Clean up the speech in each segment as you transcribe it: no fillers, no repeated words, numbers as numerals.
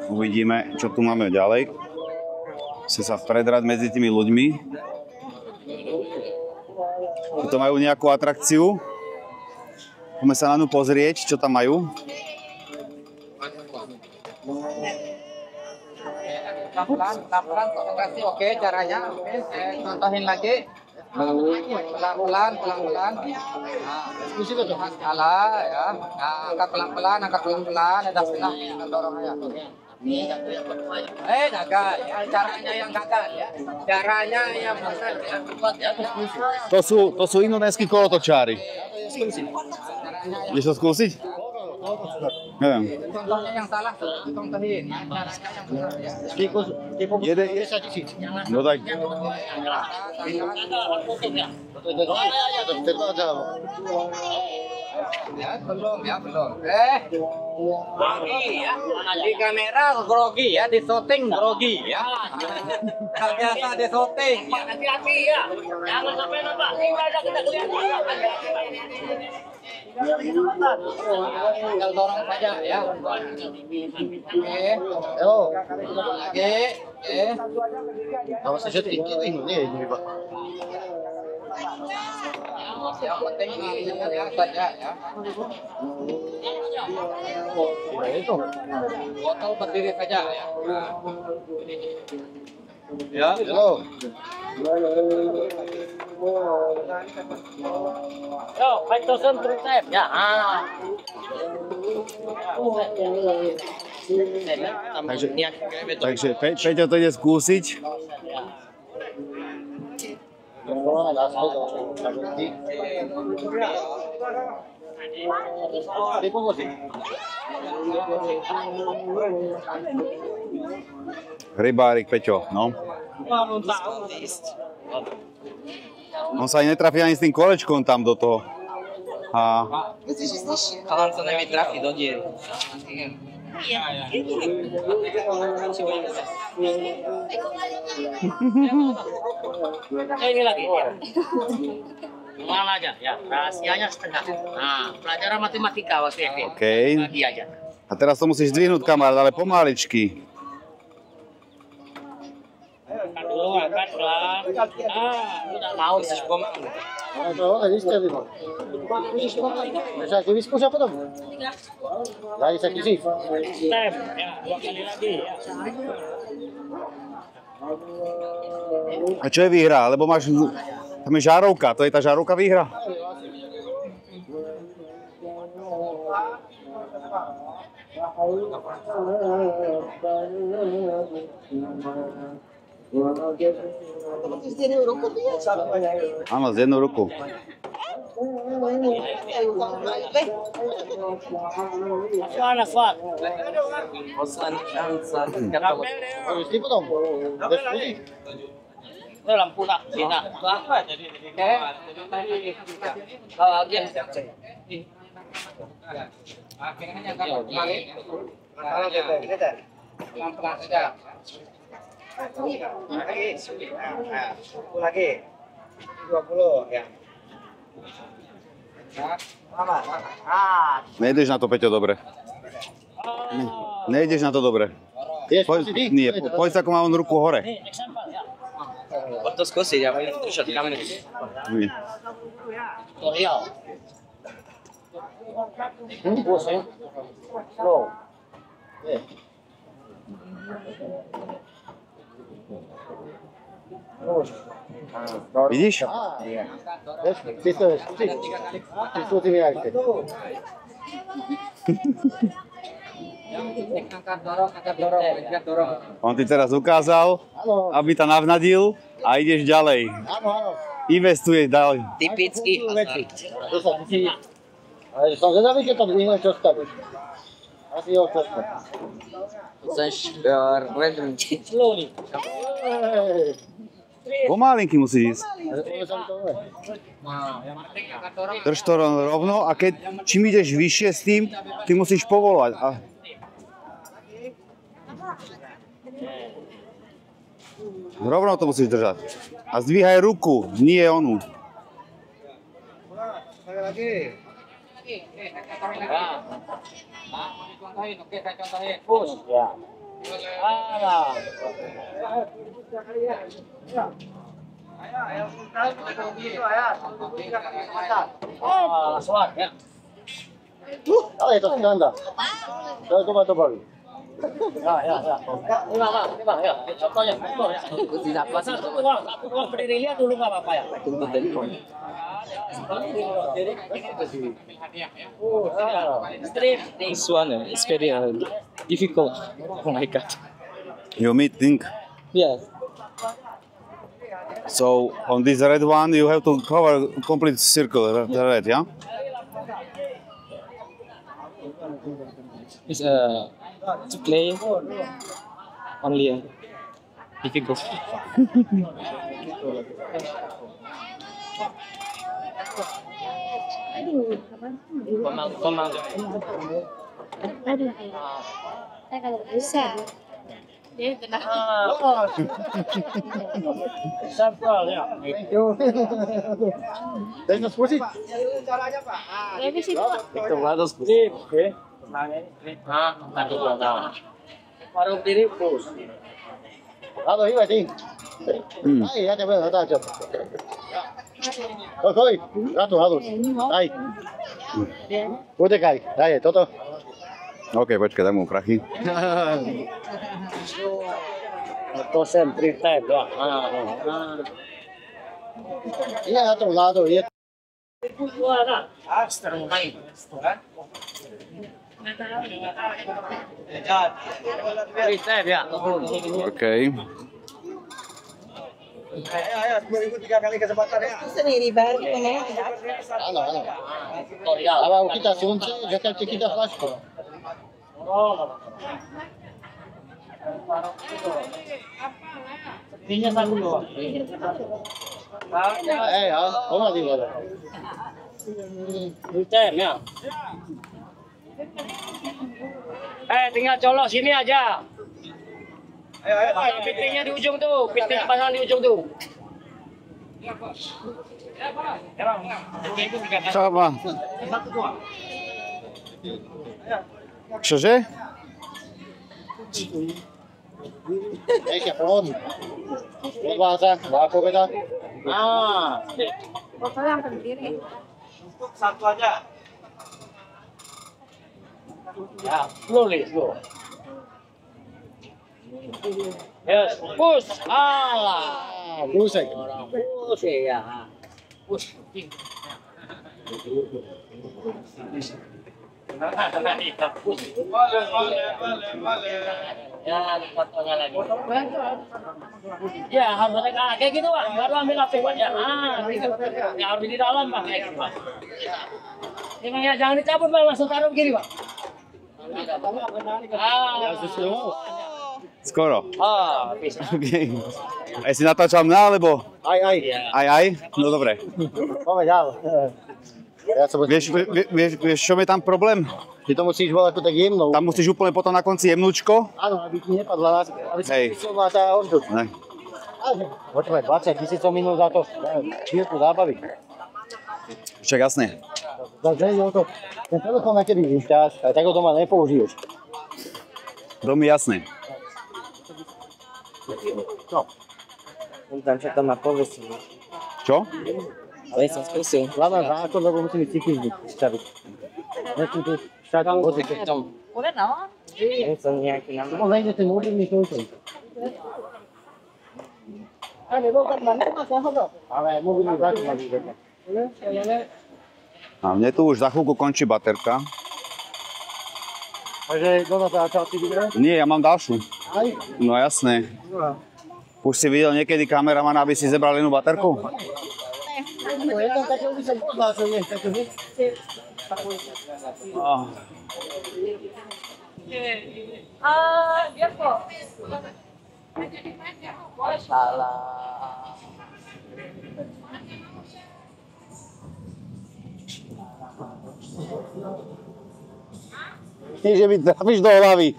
Uvidíme, čo tu máme ďalej. Chce sa predrať medzi tými ľuďmi. Tu majú nejakú atrakciu. Poďme sa na ňu pozrieť, čo tam majú. Pelan-pelan konsentrasi, oke caranya, oke, saya contohin lagi. Pelan-pelan. Nah, skala ya. Nah, angkat pelan-pelan, ada setengah, dorong aja. Jaga, ya. Caranya yang gagal ya. Caranya yang benar ya. To sú indonéski kolotočári. Ideš to skúsiť? Neviem. Contohnya yang salah, contohin. Caranya yang benar ya. No tak. Ya, belum. Grogi ya. Di kamera grogi ya, di syuting grogi ya. Biasa di syuting. Hati-hati ya. Jangan sampai nampak. Tinggal ada kita kelihatan. Tinggal dorong saja ya. Oke. Lagi. Kalau saya tinggi ini Pak. Yang penting lihat saja ya. Botol berdiri saja ya. Ya. Halo. Yo, 5,000 through time. Ya. Takže Peťo to ide skúsiť. Rybárik Peťo, no. On sa aj netrafí ani s tým kolečkom tam do toho. Kalan sa nemi trafi do diery. Ini lagi. Malah aja, ya. Rahasianya setengah. Nah, pelajaran matematika waktu SD. OK. Bagi aja. A teraz to musíš zdvihnúť, kamarát, ale pomaličky. Angkat dulu, angkat pelan. Udah mau sih pomalu. Bisa diskusi apa tuh? Lagi sakit sih. Step, ya, 2 kali lagi ya. A čo je výhra? Lebo máš... Tam je žárovka, to je tá žárovka výhra? Áno, z jednou rukou. Asfal. Itu lampu nak, tidak. Apa jadi? Bawa lagi. Pelan-pelan saja. Lagi. 20 ya. Nejdeš na to, Peťo, dobre. Nejdeš na to dobre. Poď sa, ako má on ruku hore. Poď to skúsiť, ja budem držať kameru. Vidíš? Angkat dorong. On ti teraz ukázal, aby ťa navnadil a ideš ďalej. Investuješ ďalej. Typický Ale som zvedavý, keď to dvihne, čo stavíš. Asi ho čo stavíš. Chceš random. Pomalinky musíš ísť. Drž to rovno a čím ideš vyššie s tým, ty musíš povolovať. Rovno to musíš držať. A zdvíhaj ruku, nie onu. Contohin, oke, saya contohin. Push. Ya. Ah. Suat ya. Oh, itu ganda. Coba coba. Ya. Ini Bang, ya. Contohnya, ya. Tidak pasal satu orang berdiri lihat dulu enggak apa-apa ya. Tunggu telepon. This one is very difficult. Oh my god. You meeting? Yeah. So on this red one you have to cover complete circle, the red, yeah? It's to play only difficult. Komando. Aduh. Saya kalau bisa. Dia kena. Sampel ya. Dari nas posisi. Tapi sih Itu bagus. Oke. Baru berdiri, push. Halo, ini ting. Ai, ya coba ada aja. Okey, halo. Ai. Udah kali. Ai, toto. OK, počkaj, daj mu prachy. To sem pristaje, da. Iya, to lado, je. Freestyle ya. OK. Sendiri baru ini. Halo. Kalau kita sunce, jangan kita flash. Ininya satu doang. Ya, oh di mana? Freestyle ya. Tinggal colok sini aja. Ayo, pitingnya di ujung tuh, piting pasang di ujung tuh. Sama. Čože? Siapa on? Bahasa, bahasa kita. foto yang berdiri. Satu aja. Ya, slowly, slow. Yes, push. Alah. Busek. Push ya. Push. Ya, fotonya lagi. Ya, harus kayak gitu, Pak. Baru ambil HP, Pak. Ya, ya harus di dalam, Pak. Kayak gitu, Pak. Ya, jangan dicabut, Pak. Langsung taruh begini, Pak. Skoro. Bisa. OK. A si natáčal mňa, alebo? Aj. Aj? No dobre. Povedal. Ja som Vieš, čo je tam problém? Ty to musíš volať tak jemnou. Tam musíš úplne potom na konci jemnúčko. Áno, aby ti nepadla aby si Hej. vysolila tá odžuť. Ne. Počúvaj, 20 000 minút za to. Chvíľku zábavy. Však jasne. Takže to. Ten telefón na kedy vyšťáš, aj tak ho doma nepoužiješ. To mi jasné. Tam však tam má povesť. Čo? Ale som skúsil. Hľadám zákon, lebo musím ísť cyklistiť staviť. Nechcem tu štátnu vozík. Udah no. Som nejaký nám. No, nejde ten mobilný koučen. Ale mobilný zákon má byť. A mne tu už za chvíľku končí baterka. Takže kto natáčal si video? Nie, ja mám ďalšiu. Aj. No jasné. Už si videl niekedy kameramana, aby si zebral jednu baterku? No, je tam také, by som poznal, čo je. Takže Biar kok. Salah. nie, že mi trafíš do hlavy.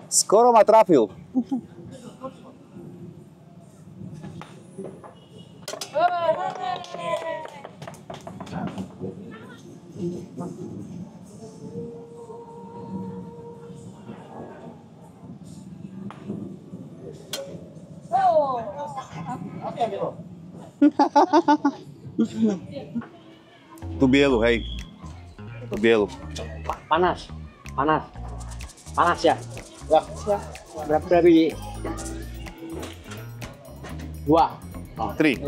Skoro ma trafil. Tú bielu, hej. Tú bielu. Panas. Panas. Panas ya? Berapa biji? 2. 3.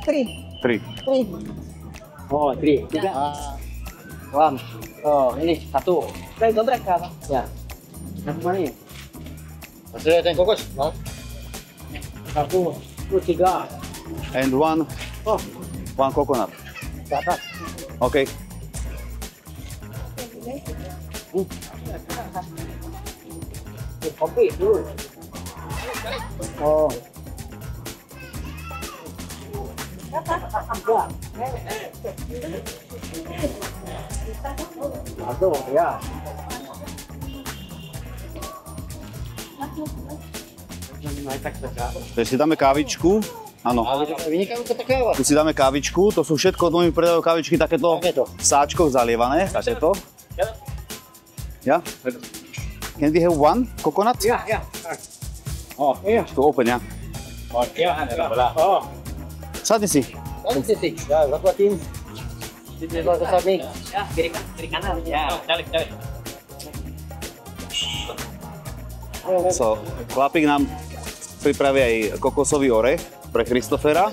Tri. 3. Tri. Oh, 3. 3. Oh, ini 1. Dari dobrak ka? Ya. Satu mana ini? Masih ada yang kokos? No? 1, 2, 3. And one coconut. Ke atas. Okay. Kopi dulu. Oh. Aduh, ya. Takže si dáme kávičku. Áno. Vynikajúca tá káva. Tu si dáme kávičku. To sú všetko, oni predajú kávičky takéto v sáčkoch zalievané. Takéto. Ja? Can we have one coconut? Ya, ya. Oh, to open, ja. Oh, ya, oh. Sadni si. Sini. Ya, zaplatin. Sini lo ke sini. Ya, kiri kanan. Ya, balik. So, chlapík nám pripraví aj kokosový orech pre Christophera.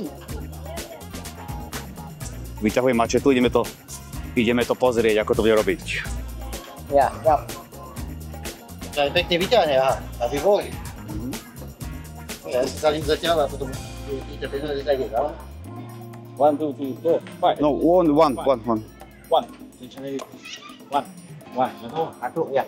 Vyťahujem mačetu, ideme to pozrieť, ako to bude robiť. Ya, ya. Aj pekne vyťahne, aha, aby bol. Ja si sa ním zatiaľ a potom idete peniaze zajde, no? 1, 2, 3, 4, 5. No, one. 1. Satu, ya.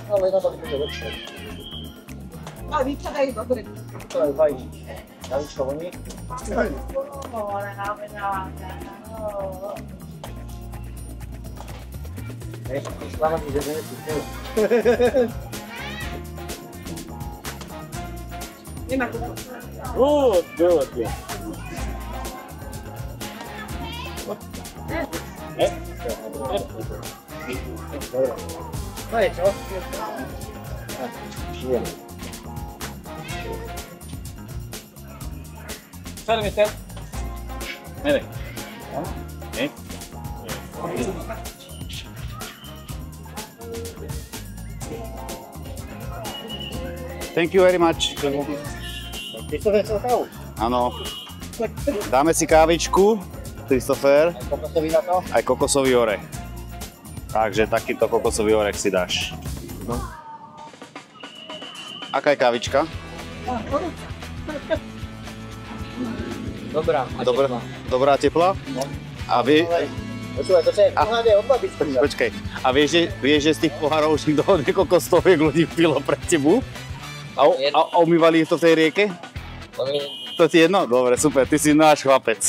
Ale na to bude lepšie. A vyčadaj dobre. To je fajn. Javičko voní. Slava ti že Nemá kokos. Good. To je čo? Sale, mister. Mire. ¿Eh? Thank you very much. Christopher chcel kávu. Áno. Dáme si kávičku, Christopher, Kokosový na to. aj kokosový orech. Takže takýto kokosový orech si dáš. Aká je kávička? Dobrá, teplá? A vie... Počúvaj, to je pohľade od babičky. Počkaj, a vieš, že z tých pohárov už nikto niekoľko stoviek ľudí pilo pred tebu? A umývali to v tej rieke? To ti jedno? Dobre, super, ty si náš chlapec.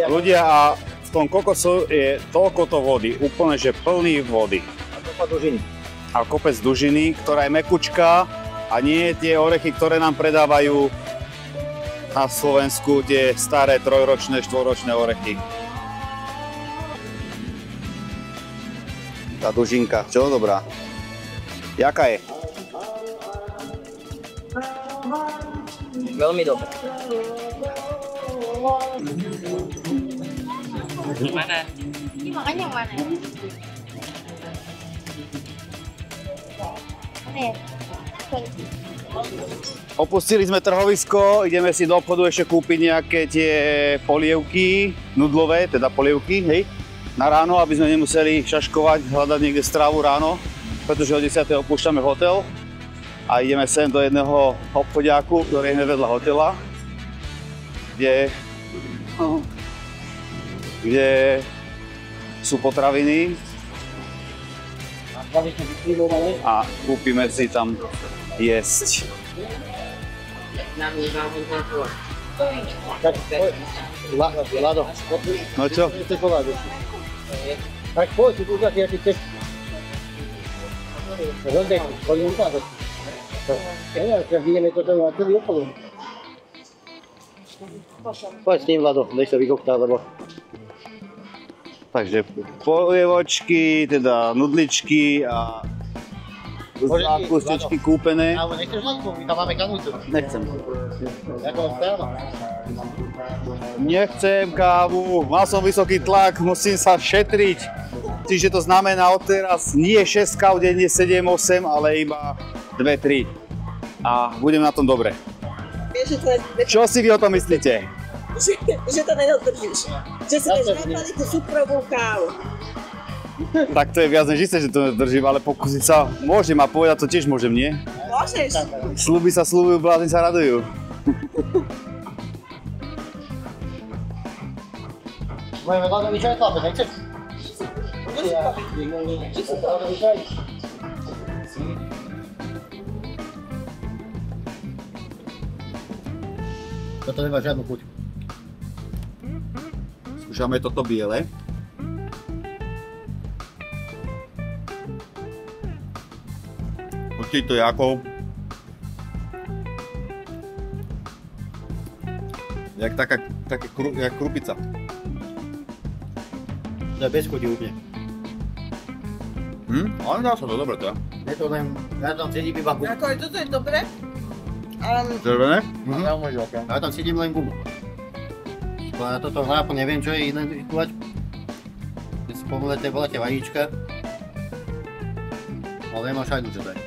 Ľudia, a v tom kokosu je toľkoto vody, úplne že plný vody. A kopec dužiny, ktorá je mekučká a nie tie orechy, ktoré nám predávajú na Slovensku, tie staré 3-ročné, 4-ročné orechy. Tá dužinka, čo? Dobrá. Jaká je? Veľmi dobré. Gimana? Ini makan yang mana? Mana ya? Opustili sme trhovisko, ideme si do obchodu ešte kúpiť nejaké tie polievky, nudlové, teda polievky, hej, na ráno, aby sme nemuseli šaškovať, hľadať niekde stravu ráno, pretože o 10. opúšťame hotel a ideme sem do jedného obchodiaku, ktorý je vedľa hotela, kde sú potraviny a kúpime si tam jesť. Tak, Lado, No čo? chceš povedať? Tak poď, si tu ukáži, aký chceš. Rozdej, poďme ukázať. Ja, teraz ideme toto na celý okolo. Poď s tým, Vlado, nech sa vykoktá, lebo... Takže polievočky, teda nudličky a zákustičky kúpené. Ale nechceš ladku, my tam máme kanúcu. Nechcem. Ako stáva? Nechcem kávu, mal som vysoký tlak, musím sa šetriť. Čiže to znamená odteraz nie 6 káv denne, 7, 8, ale iba 2, 3. A budem na tom dobre. Vieš, že to je... Čo si vy o tom myslíte? Že to nedodržíš. Že si dáš nakladitú cukrovú kávu. Tak to je viac než isté, že to nedržím, ale pokúsiť sa môžem a povedať to tiež môžem, nie? Môžeš. Sľuby sa sľubujú, blázni sa radujú. Môžeme Vladovi čaj chlape, nechceš? Vladovi čaj. Toto nemá žiadnu chuť. Skúšame toto biele. Chutí to ako... Jak jak krupica. To je bez chuti úplne. Ale dá sa to dobre to. Je to len, ja tam cítim iba gumu. Ako aj toto je dobré. Červené? Ja tam cítim len gumu. A toto hrápo neviem, čo je identifikovať. Spomleté bola tie vajíčka. Ale nemám šajnu, čo to je.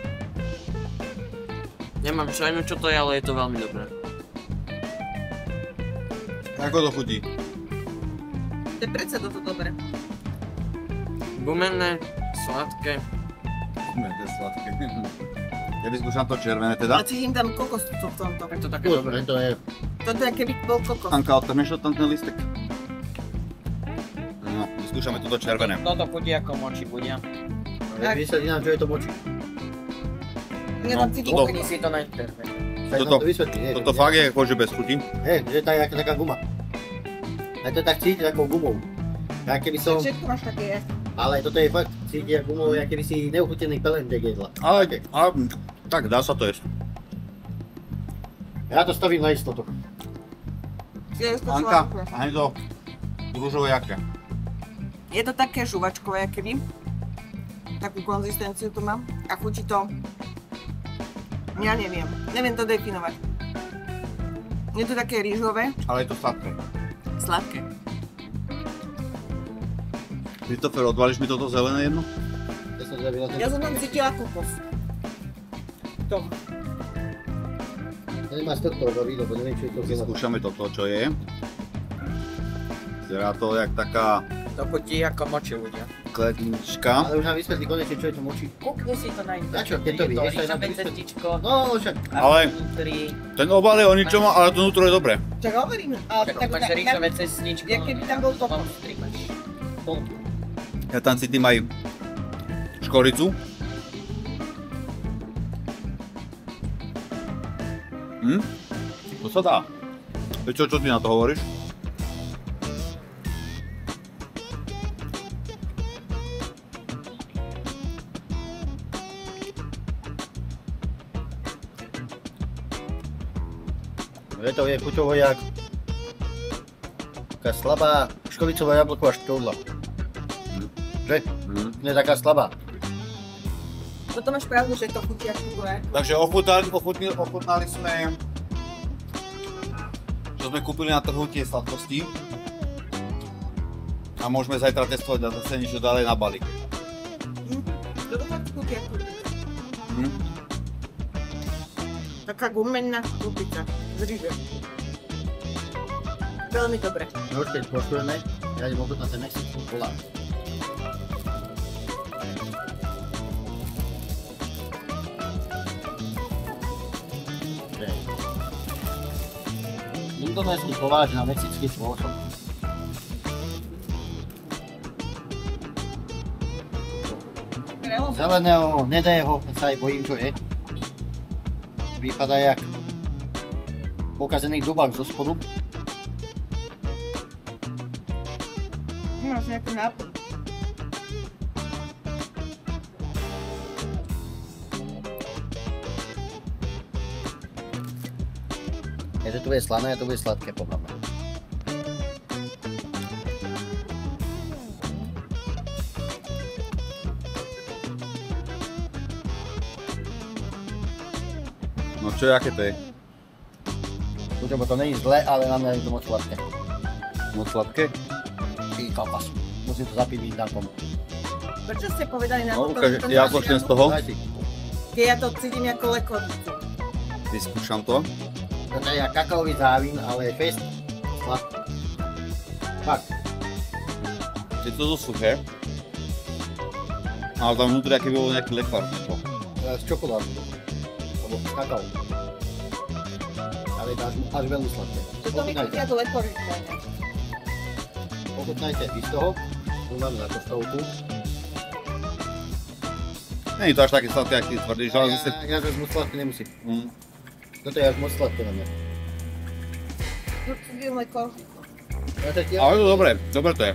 Nemám šajnu, čo to je, ale je to veľmi dobré. Ako to chutí? To je predsa toto dobré. Gumené, sladké. To je sladké. Ja vyskúšam to červené teda. A cítim tam kokos v tomto. Je to také dobré. To je... Toto je keby bol kokos. Anka, odtrhneš tam ten listek? No, vyskúšame toto červené. Toto chutí ako moči budia. Vysvetlí nám, čo je to moči. Ja tam cítim toto- Kúkni si to na interne. Tak nám Toto- to vysvetlí. Toto fakt je akože bez chuti. Že to je taká guma. A to tak cíti takou gumou. Ja keby som... Všetko máš také. Ale toto je fakt cíti ako gumou, ja keby si neuchutený pelendek jedla. Ale tak dá sa to jesť. Ja to stavím na istotu. Je to Anka, sladké. ani to rúžové jaké. Je to také žuvačkové, keby. Takú konzistenciu to mám. A chutí to... Ja neviem. Neviem to definovať. Je to také rýžové, Ale je to sladké. sladké. Christopher, odvalíš mi toto zelené jedno? Ja som zjavila ten... Ja som tam cítila kokos. To. To nemá z tohto obaví, lebo neviem, čo je to zelené. Skúšame toto, čo je. Vyzerá to jak taká To chutí ako moči budia. klednička. Ale už nám vysvetlí konečne, čo je to moči. Kúkni si to na Na interne. čo, keď to vieš, aj nám rýžové vysvetlí. cestičko. No, však. Ale ten obal je o ničom, ale to vnútro je dobré. Čak hovorím, ale Tak máš rýžové cestičko. jak keby tam bol kokos. Ja tam cítim aj škoricu. To sa dá. Čo ty na to hovoríš? Je to je chuťovo jak... Taká slabá školicová jablková štúdla. Že? Nie taká slabá. Toto máš pravdu, že to chutí ako kukové. Takže ochutnali sme, čo sme kúpili na trhu, tie sladkosti. A môžeme zajtra testovať a zase niečo ďalej na balík. Toto fakt chutí ako taká gumenná krupica z rýže. Veľmi dobre. No už keď poštujeme, ja idem ochutnať ten mexický polár. Indonéský koláč na mexický spôsob. Zeleného, hnedého, sa aj bojím, čo je. Vypadá jak pokazený dubák zo spodu. Máš nejaký nápad? Takže tu je slané a tu bude sladké podľa mňa. No čo, aké to je? Lebo to není zle, ale na mňa je to moc sladké. Moc sladké? Ty kapas. Musím to zapiť výdavkom. Prečo ste povedali na No, toto, ukáže, že to ja nemáš počnem z žiadnu- toho. Daj si. Keď ja to cítim ako lekoricu. Vyskúšam to. Toto je jak kakaový závín, ale je fest. Sladké. Fakt. Je to zo suché. Ale tam vnútri aký bol nejaký lekvár. Z čokoládu. Alebo z kakao. Ale je to až veľmi sladké. Toto mi chutia do lekorice. Ochutnajte i z toho. Tu máme na to stovku. Není to až také sladké, aký tvrdíš, ale zase... Ja zase moc sladké nemusí. Toto je až moc sladké na mňa. Tu cítim lekor. Ale to dobré, dobre to je.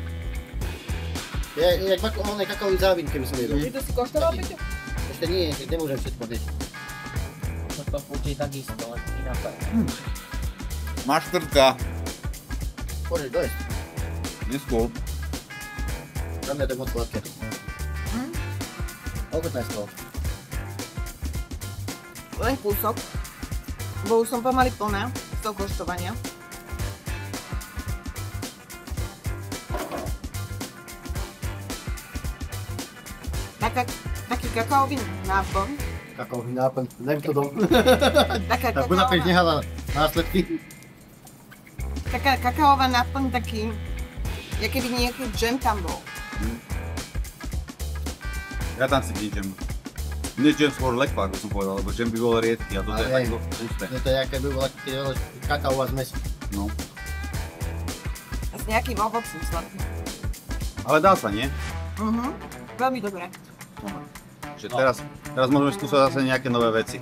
Je jak kakaový závín, keby som jedol. Ty to si koštoval, Peťo? Ešte nie, ešte nemôžem všetko riešiť. To chutí takisto, len ináč. Máš štrtka. Môžeš dojesť. Neskôr. Na mňa to je moc sladké. Ochutnaj z toho. Len kúsok. Bo už som pomaly plná z toho koštovania. Taký kakaový nápon. Kakaový náplň, daj mi to dom. Taká Tak Budapešť nehala následky. taká kakaová náplň, taký, jak keby nejaký džem tam bol. Ja tam cítim džem. Nie džem, skôr lekvár, by som povedal, lebo džem by bol riedky a toto je Ale takto husté. To je aké by bola kakaová zmes. No. A s nejakým ovocím sladkým. Ale dá sa, nie? Veľmi dobré. Čiže teraz môžeme skúsať zase nejaké nové veci.